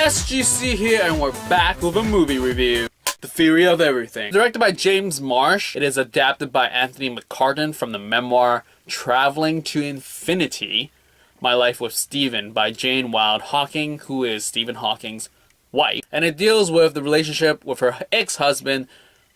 SGC here, and we're back with a movie review. The Theory of Everything. Directed by James Marsh, it is adapted by Anthony McCarten from the memoir Traveling to Infinity, My Life with Stephen by Jane Wilde Hawking, who is Stephen Hawking's wife. And it deals with the relationship with her ex-husband,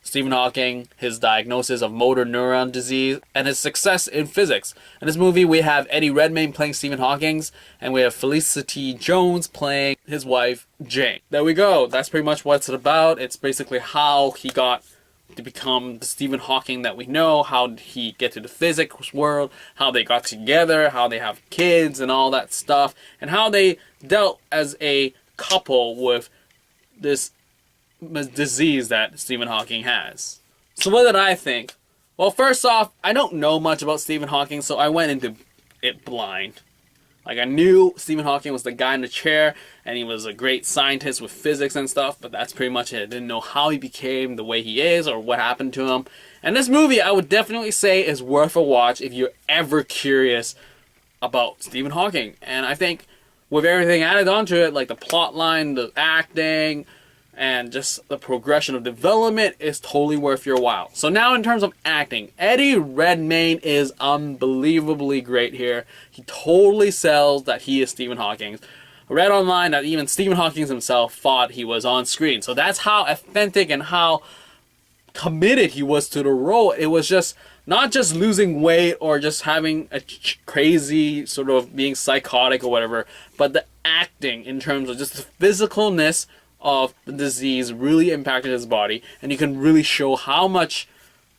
Stephen Hawking, his diagnosis of motor neuron disease, and his success in physics. In this movie, we have Eddie Redmayne playing Stephen Hawking, and we have Felicity Jones playing his wife, Jane. There we go. That's pretty much what it's about. It's basically how he got to become the Stephen Hawking that we know, how did he get to the physics world, how they got together, how they have kids and all that stuff, and how they dealt as a couple with this disease that Stephen Hawking has. So what did I think? Well, first off, I don't know much about Stephen Hawking, so I went into it blind. Like, I knew Stephen Hawking was the guy in the chair, and he was a great scientist with physics and stuff, but that's pretty much it. I didn't know how he became the way he is, or what happened to him. And this movie, I would definitely say, is worth a watch if you're ever curious about Stephen Hawking. And I think with everything added onto it, like the plot line, the acting, and just the progression of development, is totally worth your while. So now in terms of acting, Eddie Redmayne is unbelievably great here. He totally sells that he is Stephen Hawking. I read online that even Stephen Hawking himself thought he was on screen. So that's how authentic and how committed he was to the role. It was just not just losing weight or just having a crazy sort of being psychotic or whatever, but the acting in terms of just the physicalness of the disease really impacted his body, and you can really show how much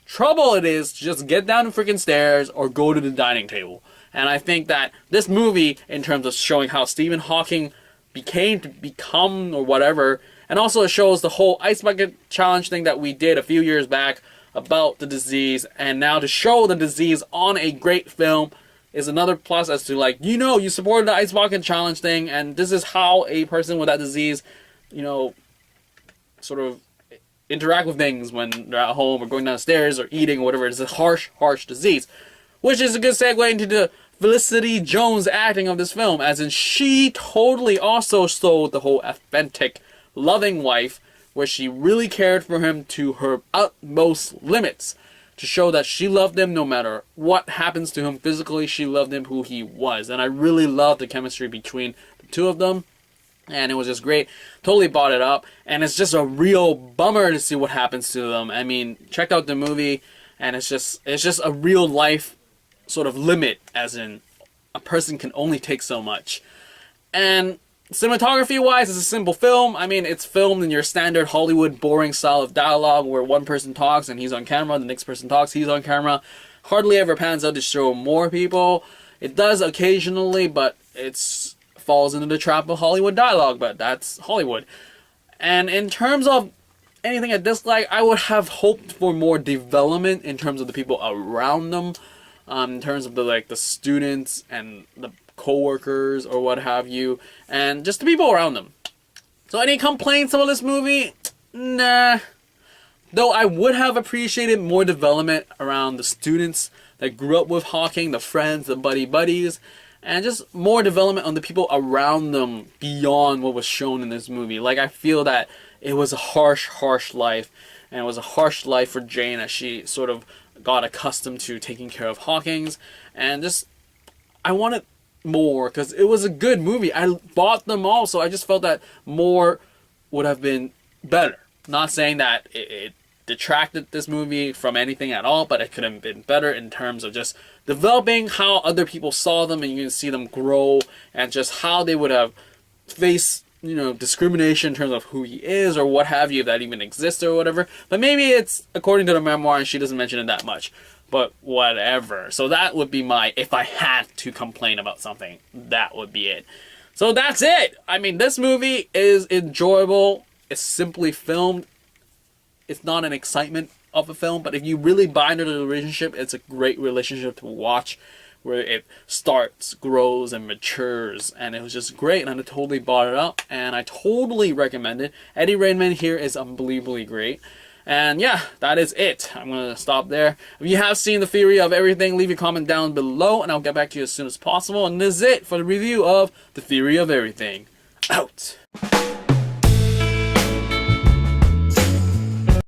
trouble it is to just get down the freaking stairs or go to the dining table. And I think that this movie, in terms of showing how Stephen Hawking become or whatever, and also it shows the whole Ice Bucket Challenge thing that we did a few years back about the disease, and now to show the disease on a great film is another plus as to, like, you supported the Ice Bucket Challenge thing, and this is how a person with that disease sort of interact with things when they're at home or going downstairs or eating or whatever. It's a harsh disease. Which is a good segue into the Felicity Jones acting of this film, as in she totally also sold the whole authentic, loving wife, where she really cared for him to her utmost limits, to show that she loved him no matter what happens to him physically. She loved him who he was. And I really loved the chemistry between the two of them. And it was just great. Totally bought it up. And it's just a real bummer to see what happens to them. I mean, check out the movie, and it's just a real life sort of limit, as in a person can only take so much. And cinematography-wise, it's a simple film. I mean, it's filmed in your standard Hollywood boring style of dialogue where one person talks and he's on camera, the next person talks, he's on camera. Hardly ever pans out to show more people. It does occasionally, but it's falls into the trap of Hollywood dialogue, but that's Hollywood. And in terms of anything I dislike, I would have hoped for more development in terms of the people around them, in terms of the students and the co-workers or what have you, and just the people around them. So any complaints about this movie? Nah. Though I would have appreciated more development around the students that grew up with Hawking, the friends, the buddies, and just more development on the people around them beyond what was shown in this movie. Like, I feel that it was a harsh life, and it was a harsh life for Jane as she sort of got accustomed to taking care of Hawkins, and just, I wanted more, because it was a good movie. I bought them all, so I just felt that more would have been better. Not saying that it detracted this movie from anything at all, but it could have been better in terms of just developing how other people saw them, and you can see them grow, and just how they would have faced, discrimination in terms of who he is or what have you, if that even exists or whatever. But maybe it's according to the memoir and she doesn't mention it that much. But whatever. So that would be if I had to complain about something, that would be it. So that's it. I mean, this movie is enjoyable. It's simply filmed. It's not an excitement of a film, but if you really buy into the relationship, it's a great relationship to watch, where it starts, grows, and matures, and it was just great, and I totally bought it up, and I totally recommend it. Eddie Redmayne here is unbelievably great, and yeah, that is it. I'm going to stop there. If you have seen The Theory of Everything, leave your comment down below, and I'll get back to you as soon as possible, and this is it for the review of The Theory of Everything. Out!